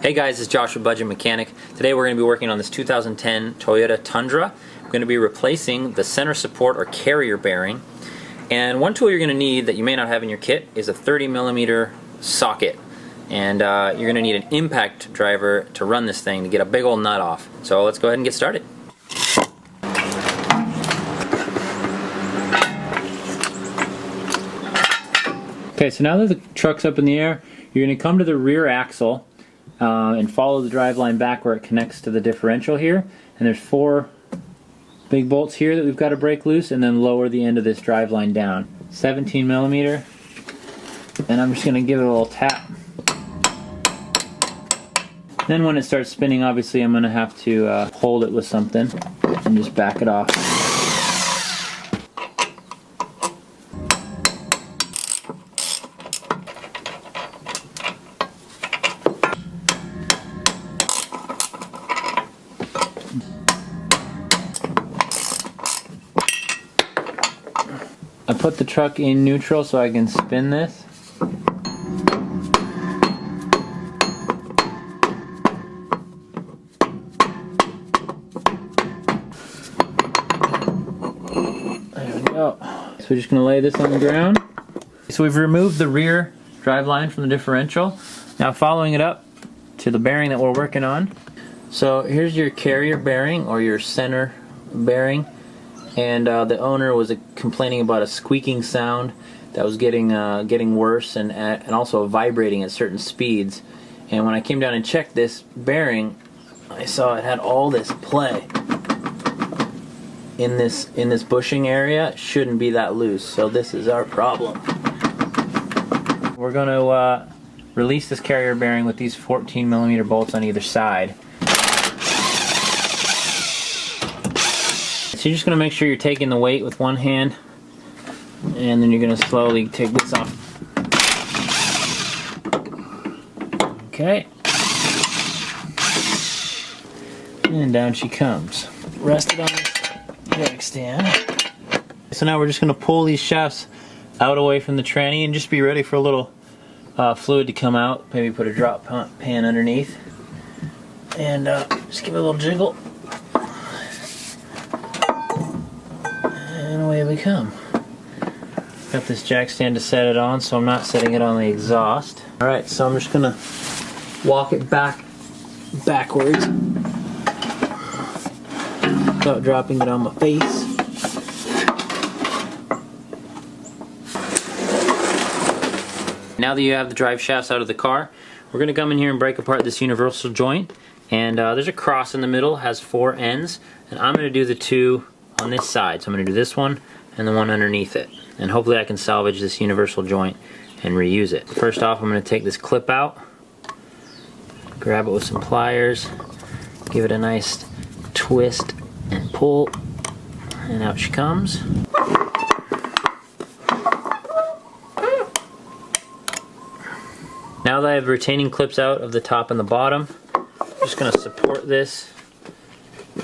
Hey guys, it's Josh with Budget Mechanic. Today we're going to be working on this 2010 Toyota Tundra. We're going to be replacing the center support or carrier bearing. And one tool you're going to need that you may not have in your kit is a 30mm socket. And you're going to need an impact driver to run this thing to get a big old nut off. So let's go ahead and get started. Okay, so now that the truck's up in the air, you're going to come to the rear axle and follow the drive line back where it connects to the differential here. And there's 4 big bolts here that we've got to break loose, and then lower the end of this drive line down. 17mm, and I'm just going to give it a little tap. Then when it starts spinning, obviously I'm going to have to hold it with something and just back it off. I put the truck in neutral so I can spin this. There we go. So we're just going to lay this on the ground. So we've removed the rear drive line from the differential. Now following it up to the bearing that we're working on. So here's your carrier bearing or your center bearing. And the owner was complaining about a squeaking sound that was getting worse and also vibrating at certain speeds. And when I came down and checked this bearing, I saw it had all this play in this bushing area. It shouldn't be that loose, so this is our problem. We're going to release this carrier bearing with these 14mm bolts on either side. So you're just going to make sure you're taking the weight with one hand, and then you're going to slowly take this off. Okay. And down she comes. Rest it on this jack stand. So now we're just going to pull these shafts out away from the tranny and just be ready for a little fluid to come out. Maybe put a drop pan underneath. And just give it a little jiggle. And away we come. Got this jack stand to set it on, so I'm not setting it on the exhaust. Alright, so I'm just going to walk it backwards without dropping it on my face. Now that you have the drive shafts out of the car, we're going to come in here and break apart this universal joint. And there's a cross in the middle, has 4 ends, and I'm going to do the 2 on this side. So I'm going to do this one and the one underneath it, and hopefully I can salvage this universal joint and reuse it. First off, I'm going to take this clip out, grab it with some pliers, give it a nice twist and pull, and out she comes. Now that I have retaining clips out of the top and the bottom, I'm just going to support this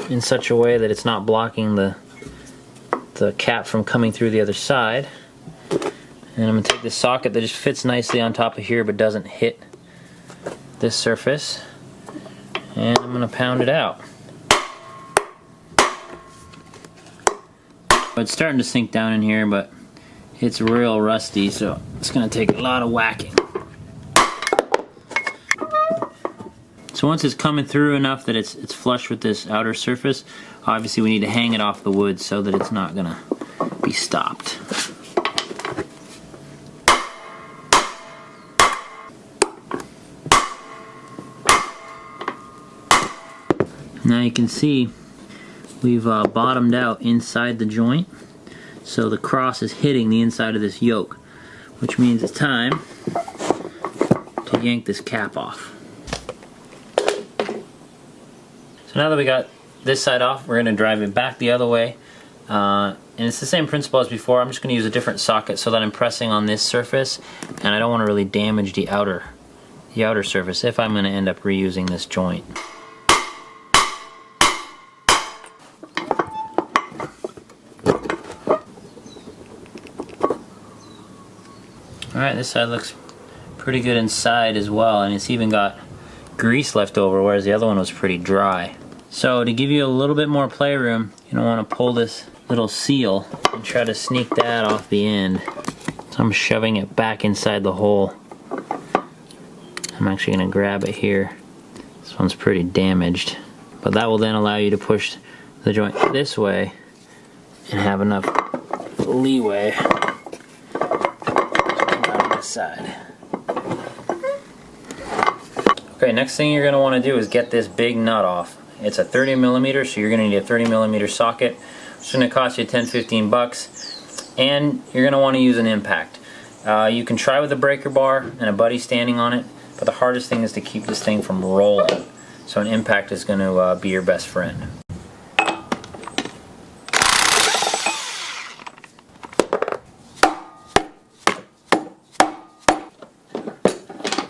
in such a way that it's not blocking the cap from coming through the other side. And I'm going to take this socket that just fits nicely on top of here but doesn't hit this surface, and I'm going to pound it out. It's starting to sink down in here, but it's real rusty, so it's going to take a lot of whacking. So once it's coming through enough that it's flush with this outer surface, obviously we need to hang it off the wood so that it's not going to be stopped. Now you can see we've bottomed out inside the joint, so the cross is hitting the inside of this yoke, which means it's time to yank this cap off. So now that we got this side off, we're going to drive it back the other way. And it's the same principle as before. I'm just going to use a different socket so that I'm pressing on this surface, and I don't want to really damage the outer surface if I'm going to end up reusing this joint. Alright, this side looks pretty good inside as well, and it's even got grease left over, whereas the other one was pretty dry. So to give you a little bit more playroom, you don't want to pull this little seal and try to sneak that off the end. So I'm shoving it back inside the hole. I'm actually going to grab it here. This one's pretty damaged, but that will then allow you to push the joint this way and have enough leeway on this side. Okay, next thing you're going to want to do is get this big nut off. It's a 30 millimeter, so you're going to need a 30 millimeter socket. It's going to cost you 10-15 bucks, and you're going to want to use an impact. You can try with a breaker bar and a buddy standing on it, but the hardest thing is to keep this thing from rolling. So an impact is going to be your best friend.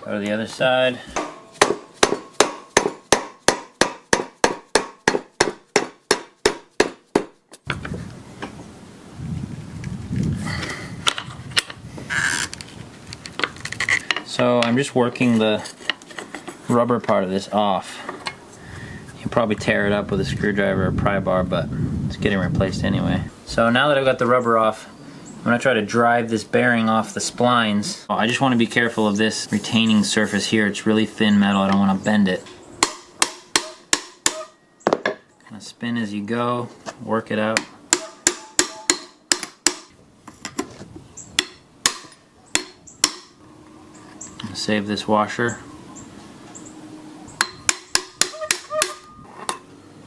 Go to the other side. So I'm just working the rubber part of this off. You can probably tear it up with a screwdriver or pry bar, but it's getting replaced anyway. So now that I've got the rubber off, I'm going to try to drive this bearing off the splines. I just want to be careful of this retaining surface here. It's really thin metal. I don't want to bend it. Kind of spin as you go, work it out. Save this washer.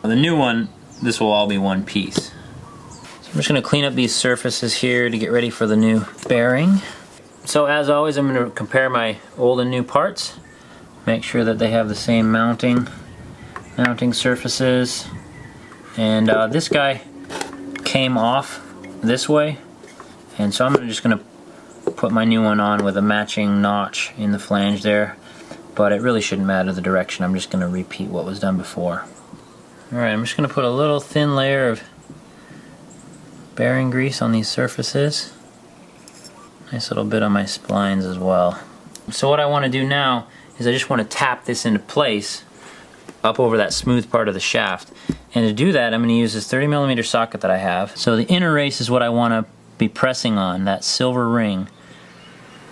The new one, this will all be one piece. So I'm just going to clean up these surfaces here to get ready for the new bearing. So as always, I'm going to compare my old and new parts. Make sure that they have the same mounting surfaces. And this guy came off this way, and so I'm just going to put my new one on with a matching notch in the flange there, but it really shouldn't matter the direction. I'm just going to repeat what was done before. Alright, I'm just going to put a little thin layer of bearing grease on these surfaces. Nice little bit on my splines as well. So what I want to do now is I just want to tap this into place up over that smooth part of the shaft. And to do that, I'm going to use this 30 millimeter socket that I have. So the inner race is what I want to be pressing on, that silver ring,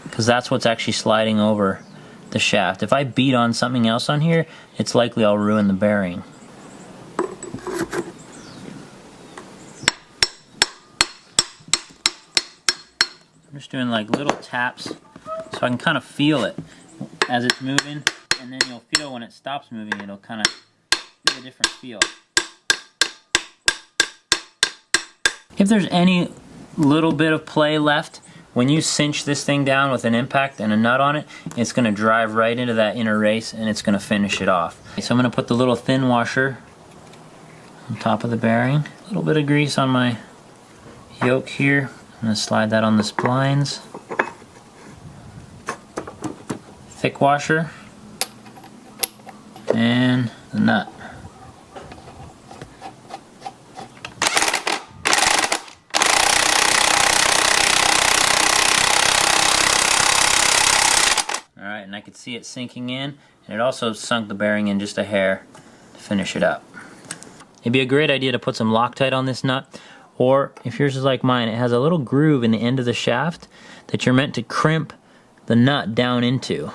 because that's what's actually sliding over the shaft. If I beat on something else on here, it's likely I'll ruin the bearing. I'm just doing like little taps so I can kind of feel it as it's moving, and then you'll feel when it stops moving, it'll kind of give a different feel. If there's any little bit of play left, when you cinch this thing down with an impact and a nut on it, it's going to drive right into that inner race and it's going to finish it off. So I'm going to put the little thin washer on top of the bearing. A little bit of grease on my yoke here. I'm going to slide that on the splines. Thick washer. And the nut. Alright, and I could see it sinking in, and it also sunk the bearing in just a hair to finish it up. It'd be a great idea to put some Loctite on this nut, or if yours is like mine, it has a little groove in the end of the shaft that you're meant to crimp the nut down into.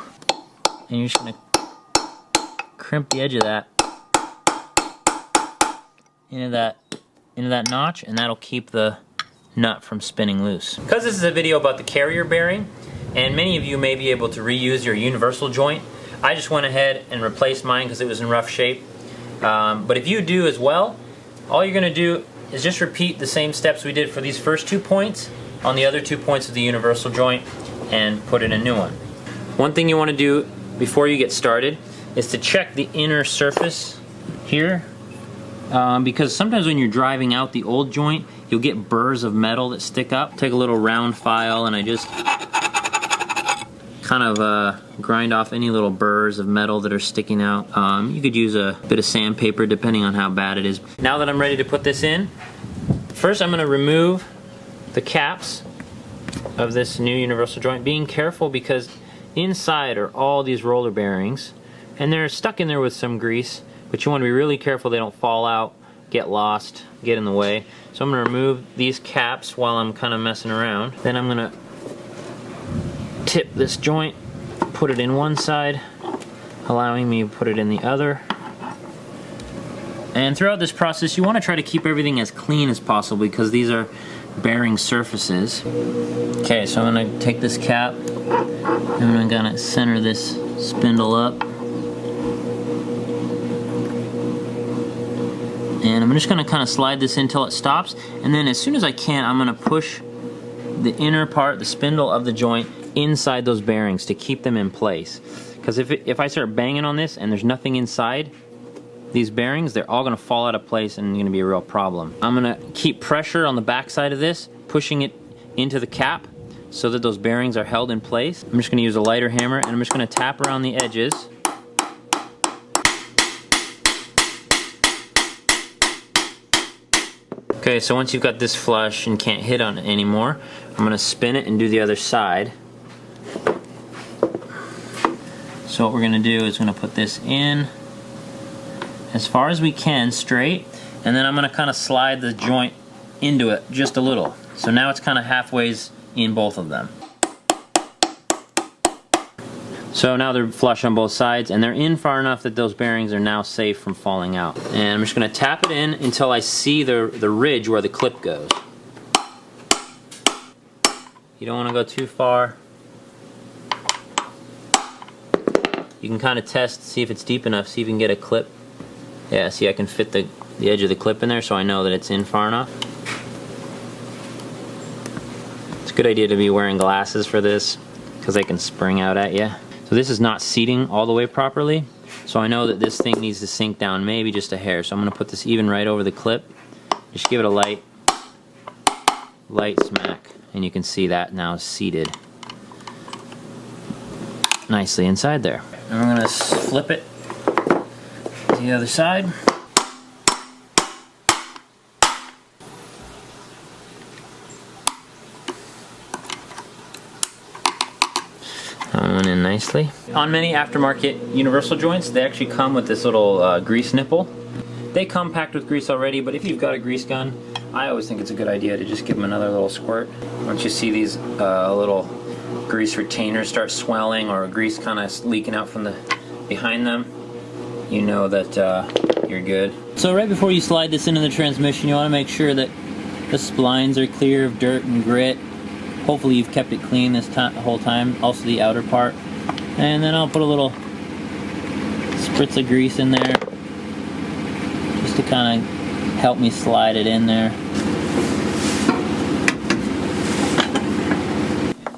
And you're just going to crimp the edge of that into that notch, and that'll keep the nut from spinning loose. Because this is a video about the carrier bearing, and many of you may be able to reuse your universal joint, I just went ahead and replaced mine because it was in rough shape. But if you do as well, all you're going to do is just repeat the same steps we did for these first 2 points on the other 2 points of the universal joint and put in a new one. One thing you want to do before you get started is to check the inner surface here, because sometimes when you're driving out the old joint, you'll get burrs of metal that stick up. Take a little round file and I just kind of grind off any little burrs of metal that are sticking out. You could use a bit of sandpaper depending on how bad it is. Now that I'm ready to put this in, first I'm going to remove the caps of this new universal joint, being careful because inside are all these roller bearings and they're stuck in there with some grease, but you want to be really careful they don't fall out, get lost, get in the way. So I'm going to remove these caps while I'm kind of messing around. Then I'm going to tip this joint, put it in one side, allowing me to put it in the other. And throughout this process, you want to try to keep everything as clean as possible because these are bearing surfaces. Okay, so I'm going to take this cap and I'm going to center this spindle up. And I'm just going to kind of slide this in until it stops, and then as soon as I can, I'm going to push the inner part, the spindle of the joint, inside those bearings to keep them in place. Because if I start banging on this and there's nothing inside these bearings, they're all going to fall out of place and it's going to be a real problem. I'm going to keep pressure on the back side of this, pushing it into the cap so that those bearings are held in place. I'm just going to use a lighter hammer and I'm just going to tap around the edges. Okay, so once you've got this flush and can't hit on it anymore, I'm going to spin it and do the other side. So what we're going to do is we're going to put this in as far as we can straight, and then I'm going to kind of slide the joint into it just a little. So now it's kind of halfway in both of them. So now they're flush on both sides, and they're in far enough that those bearings are now safe from falling out. And I'm just going to tap it in until I see the ridge where the clip goes. You don't want to go too far. You can kind of test, see if it's deep enough, see if you can get a clip. Yeah, see I can fit the edge of the clip in there so I know that it's in far enough. It's a good idea to be wearing glasses for this because they can spring out at you. So this is not seating all the way properly, so I know that this thing needs to sink down maybe just a hair. So I'm going to put this even right over the clip. Just give it a light smack, and you can see that now is seated nicely inside there. And we're going to flip it to the other side. That went in nicely. On many aftermarket universal joints, they actually come with this little grease nipple. They come packed with grease already, but if you've got a grease gun, I always think it's a good idea to just give them another little squirt. Once you see these little grease retainers start swelling or grease kind of leaking out from the behind them, you know that you're good. So right before you slide this into the transmission, you want to make sure that the splines are clear of dirt and grit. Hopefully you've kept it clean this whole time, also the outer part. And then I'll put a little spritz of grease in there just to kind of help me slide it in there.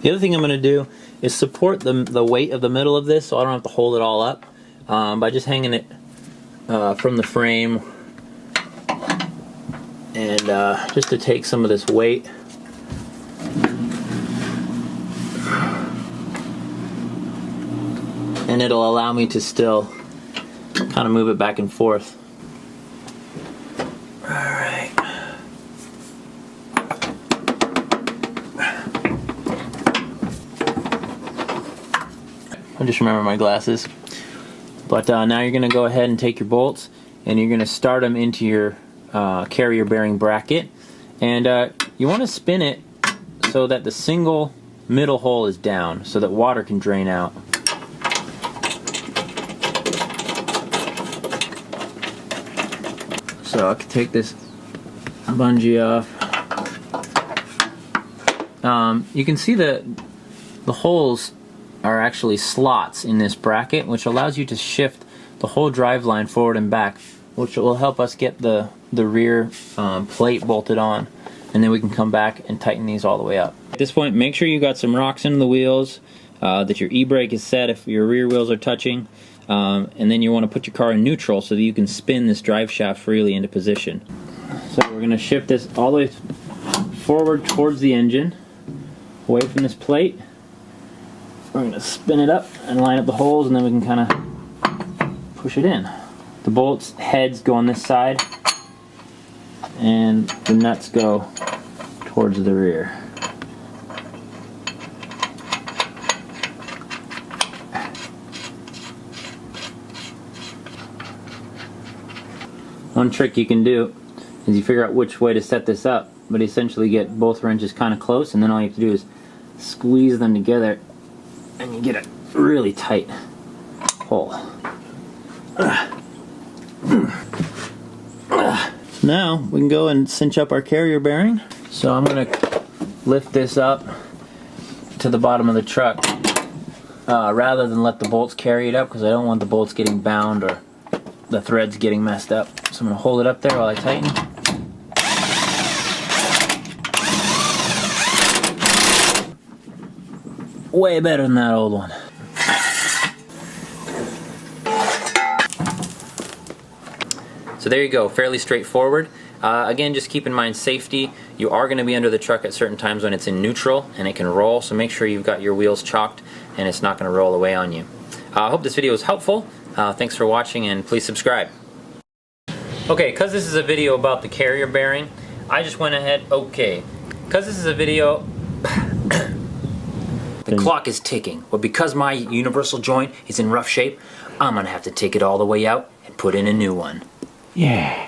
The other thing I'm going to do is support the weight of the middle of this so I don't have to hold it all up by just hanging it from the frame, and just to take some of this weight. And it'll allow me to still kind of move it back and forth. Alright. I just remember my glasses. But now you're going to go ahead and take your bolts and you're going to start them into your carrier bearing bracket. And you want to spin it so that the single middle hole is down so that water can drain out. So I can take this bungee off. You can see the holes are actually slots in this bracket, which allows you to shift the whole drive line forward and back, which will help us get the rear plate bolted on, and then we can come back and tighten these all the way up. At this point, make sure you got some rocks into the wheels, that your e-brake is set if your rear wheels are touching. And then you want to put your car in neutral so that you can spin this drive shaft freely into position. So we're going to shift this all the way forward towards the engine, away from this plate. We're going to spin it up and line up the holes, and then we can kind of push it in. The bolts heads go on this side, and the nuts go towards the rear. One trick you can do is you figure out which way to set this up, but essentially get both wrenches kind of close, and then all you have to do is squeeze them together and you get a really tight hole. So now we can go and cinch up our carrier bearing. So I'm going to lift this up to the bottom of the truck rather than let the bolts carry it up, because I don't want the bolts getting bound or the threads getting messed up. So I'm going to hold it up there while I tighten. Way better than that old one. So there you go, fairly straightforward. Again, just keep in mind safety. You are going to be under the truck at certain times when it's in neutral and it can roll, so make sure you've got your wheels chalked and it's not going to roll away on you. I hope this video was helpful. Thanks for watching, and please subscribe. Okay, because this is a video about the carrier bearing, I just went ahead, because this is a video, the clock is ticking, but because my universal joint is in rough shape, I'm going to have to take it all the way out and put in a new one. Yeah.